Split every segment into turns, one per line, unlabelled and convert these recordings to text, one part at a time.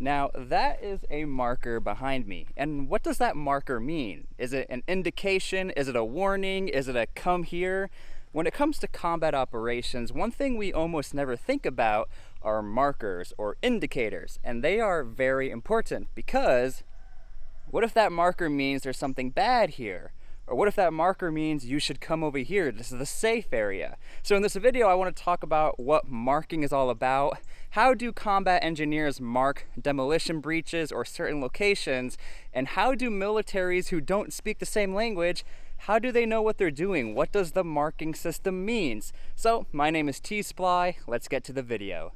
Now, that is a marker behind me. And what does that marker mean? Is it an indication? Is it a warning? Is it a come here? When it comes to combat operations, one thing we almost never think about are markers or indicators, and they are very important because what if that marker means there's something bad here? Or what if that marker means you should come over here? This is the safe area. So in this video, I want to talk about what marking is all about. How do combat engineers mark demolition breaches or certain locations? And how do militaries who don't speak the same language, how do they know what they're doing? What does the marking system means? So my name is T-SPLY. Let's get to the video.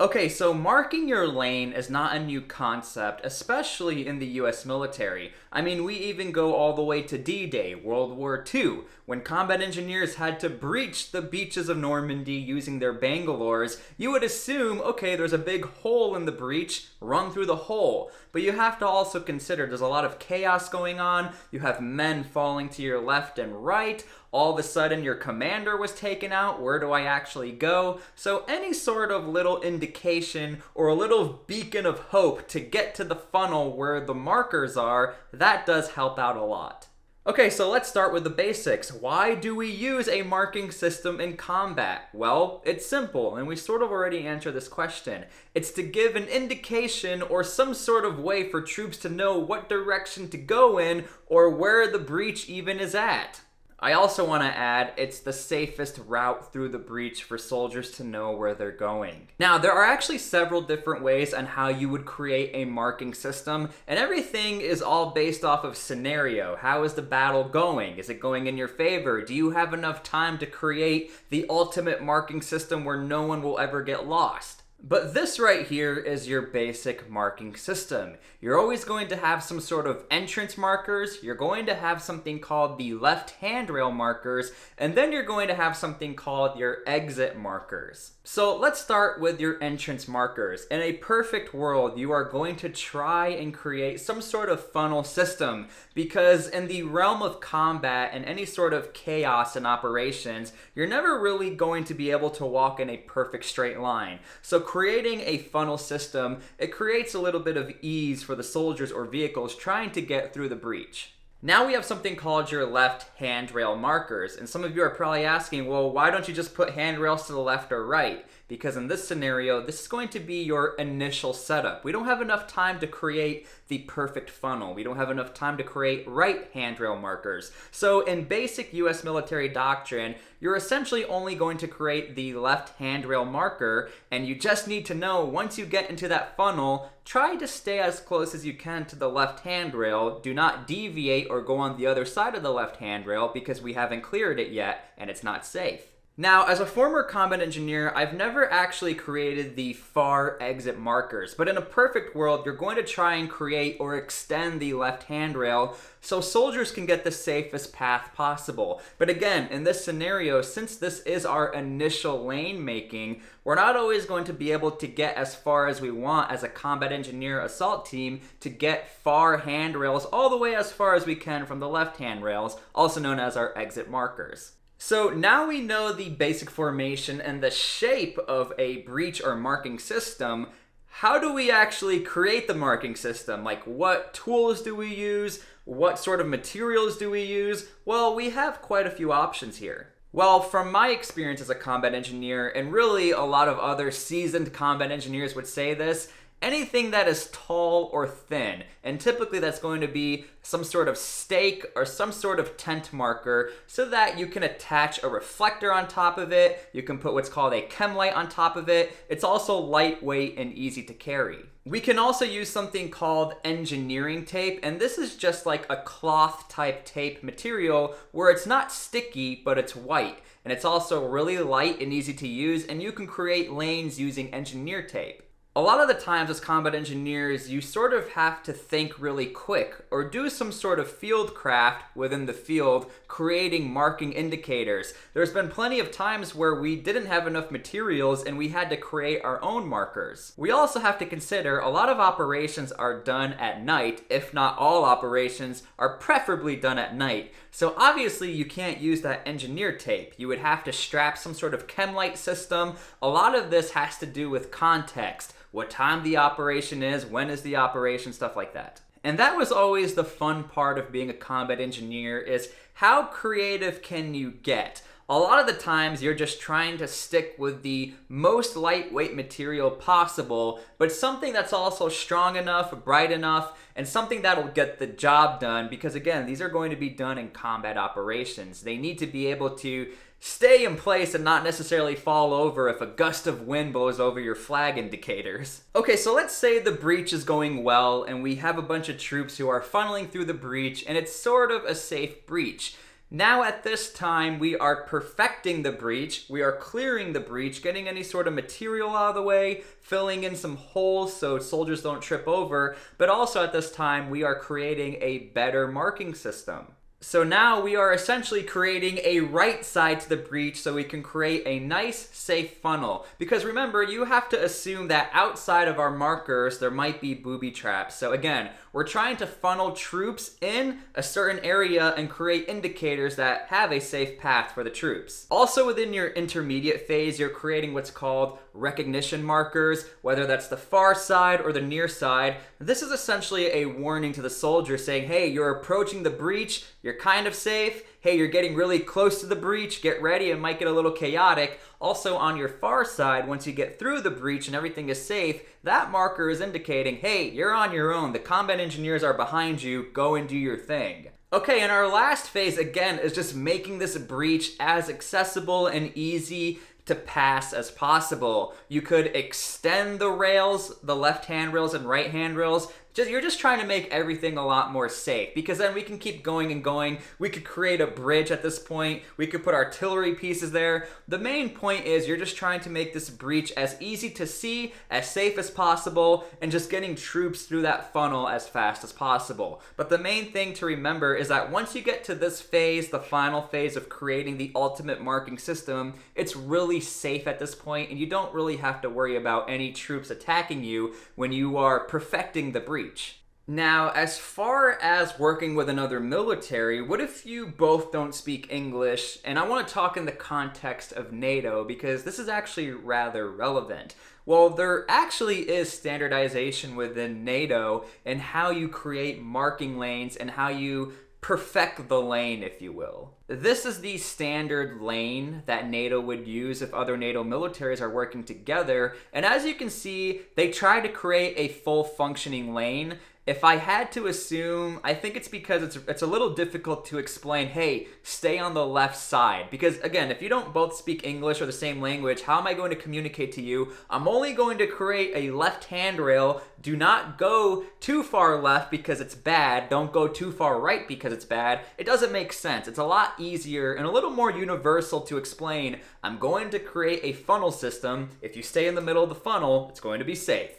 Okay, so marking your lane is not a new concept, especially in the US military. I mean, we even go all the way to D-Day, World War II, when combat engineers had to breach the beaches of Normandy using their bangalores. You would assume, okay, there's a big hole in the breach, run through the hole. But you have to also consider there's a lot of chaos going on. You have men falling to your left and right. All of a sudden your commander was taken out. Where do I actually go? So any sort of little indication or a little beacon of hope to get to the funnel where the markers are, that does help out a lot. Okay, so let's start with the basics. Why do we use a marking system in combat? Well, it's simple, and we sort of already answered this question. It's to give an indication or some sort of way for troops to know what direction to go in or where the breach even is at. I also want to add, it's the safest route through the breach for soldiers to know where they're going. Now, there are actually several different ways on how you would create a marking system, and everything is all based off of scenario. How is the battle going? Is it going in your favor? Do you have enough time to create the ultimate marking system where no one will ever get lost? But this right here is your basic marking system. You're always going to have some sort of entrance markers, you're going to have something called the left handrail markers, and then you're going to have something called your exit markers. So let's start with your entrance markers. In a perfect world, you are going to try and create some sort of funnel system because in the realm of combat and any sort of chaos in operations, you're never really going to be able to walk in a perfect straight line. So creating a funnel system, it creates a little bit of ease for the soldiers or vehicles trying to get through the breach. Now we have something called your left handrail markers, and some of you are probably asking, well, why don't you just put handrails to the left or right? Because in this scenario, this is going to be your initial setup. We don't have enough time to create the perfect funnel. We don't have enough time to create right handrail markers. So in basic US military doctrine, you're essentially only going to create the left handrail marker, and you just need to know once you get into that funnel, try to stay as close as you can to the left handrail. Do not deviate or go on the other side of the left handrail because we haven't cleared it yet and it's not safe. Now, as a former combat engineer, I've never actually created the far exit markers, but in a perfect world, you're going to try and create or extend the left handrail so soldiers can get the safest path possible. But again, in this scenario, since this is our initial lane making, we're not always going to be able to get as far as we want as a combat engineer assault team to get far handrails all the way as far as we can from the left handrails, also known as our exit markers. So now we know the basic formation and the shape of a breach or marking system. How do we actually create the marking system? Like, what tools do we use? What sort of materials do we use? Well, we have quite a few options here. Well, from my experience as a combat engineer, and really a lot of other seasoned combat engineers would say this, anything that is tall or thin, and typically that's going to be some sort of stake or some sort of tent marker so that you can attach a reflector on top of it, you can put what's called a chem light on top of it. It's also lightweight and easy to carry. We can also use something called engineering tape, and this is just like a cloth type tape material where it's not sticky, but it's white. And it's also really light and easy to use, and you can create lanes using engineer tape. A lot of the times as combat engineers, you sort of have to think really quick or do some sort of field craft within the field, creating marking indicators. There's been plenty of times where we didn't have enough materials and we had to create our own markers. We also have to consider a lot of operations are done at night, if not all operations are preferably done at night. So obviously you can't use that engineer tape. You would have to strap some sort of chem light system. A lot of this has to do with context. what time the operation is, when is the operation, stuff like that. And that was always the fun part of being a combat engineer, is how creative can you get? A lot of the times you're just trying to stick with the most lightweight material possible, but something that's also strong enough, bright enough, and something that'll get the job done, because again, these are going to be done in combat operations. They need to be able to stay in place and not necessarily fall over if a gust of wind blows over your flag indicators. Okay, so let's say the breach is going well and we have a bunch of troops who are funneling through the breach and it's sort of a safe breach. Now at this time, we are perfecting the breach, we are clearing the breach, getting any sort of material out of the way, filling in some holes so soldiers don't trip over, but also at this time, we are creating a better marking system. So now we are essentially creating a right side to the breach so we can create a nice, safe funnel. Because remember, you have to assume that outside of our markers, there might be booby traps. So again, we're trying to funnel troops in a certain area and create indicators that have a safe path for the troops. Also within your intermediate phase, you're creating what's called recognition markers, whether that's the far side or the near side. This is essentially a warning to the soldier saying, hey, you're approaching the breach, you're kind of safe. Hey, you're getting really close to the breach, get ready, it might get a little chaotic. Also on your far side, once you get through the breach and everything is safe, that marker is indicating, hey, you're on your own, the combat engineers are behind you, go and do your thing. Okay, and our last phase, again, is just making this breach as accessible and easy to pass as possible. You could extend the rails, the left handrails and right handrails. You're just trying to make everything a lot more safe, because then we can keep going and going. We could create a bridge at this point. We could put artillery pieces there. The main point is you're just trying to make this breach as easy to see, as safe as possible, and just getting troops through that funnel as fast as possible. But the main thing to remember is that once you get to this phase, the final phase of creating the ultimate marking system, it's really safe at this point, and you don't really have to worry about any troops attacking you when you are perfecting the breach. Now, as far as working with another military, what if you both don't speak English? And I want to talk in the context of NATO, because this is actually rather relevant. Well, there actually is standardization within NATO in how you create marking lanes and how you perfect the lane, if you will. This is the standard lane that NATO would use if other NATO militaries are working together, and as you can see, they try to create a full functioning lane. If I had to assume, I think it's because it's a little difficult to explain, hey, stay on the left side. Because again, if you don't both speak English or the same language, how am I going to communicate to you? I'm only going to create a left handrail. Do not go too far left because it's bad. Don't go too far right because it's bad. It doesn't make sense. It's a lot easier and a little more universal to explain. I'm going to create a funnel system. If you stay in the middle of the funnel, it's going to be safe.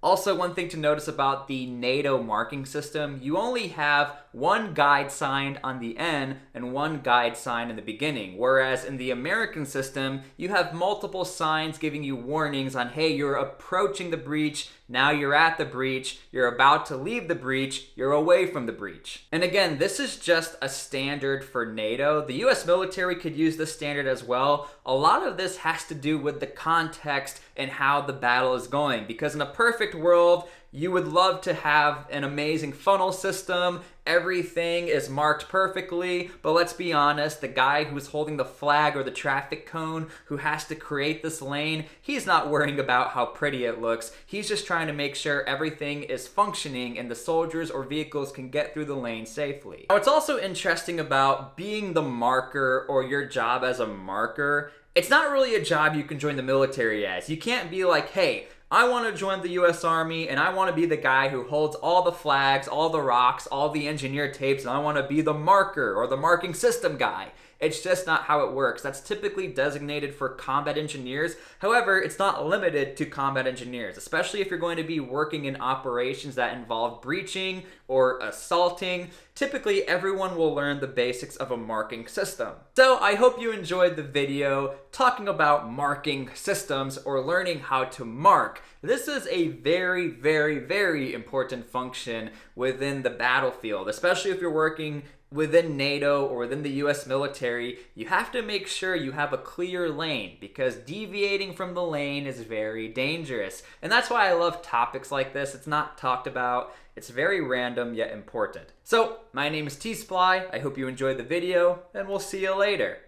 Also, one thing to notice about the NATO marking system, you only have one guide sign on the end and one guide sign in the beginning. Whereas in the American system, you have multiple signs giving you warnings on, hey, you're approaching the breach, now you're at the breach, you're about to leave the breach, you're away from the breach. And again, this is just a standard for NATO. The US military could use this standard as well. A lot of this has to do with the context and how the battle is going, because in a perfect world, you would love to have an amazing funnel system, everything is marked perfectly, but let's be honest, the guy who's holding the flag or the traffic cone who has to create this lane, he's not worrying about how pretty it looks, he's just trying to make sure everything is functioning and the soldiers or vehicles can get through the lane safely. Now, what's also interesting about being the marker or your job as a marker, it's not really a job you can join the military as. You can't be like, hey, I want to join the US Army and I want to be the guy who holds all the flags, all the rocks, all the engineer tapes, and I want to be the marker or the marking system guy. It's just not how it works. That's typically designated for combat engineers. However, it's not limited to combat engineers, especially if you're going to be working in operations that involve breaching or assaulting. Typically, everyone will learn the basics of a marking system. So I hope you enjoyed the video talking about marking systems or learning how to mark. This is a very, very, very important function within the battlefield, especially if you're working within NATO or within the US military, you have to make sure you have a clear lane because deviating from the lane is very dangerous. And that's why I love topics like this. It's not talked about. It's very random yet important. So, my name is T-SPLY. I hope you enjoyed the video, and we'll see you later.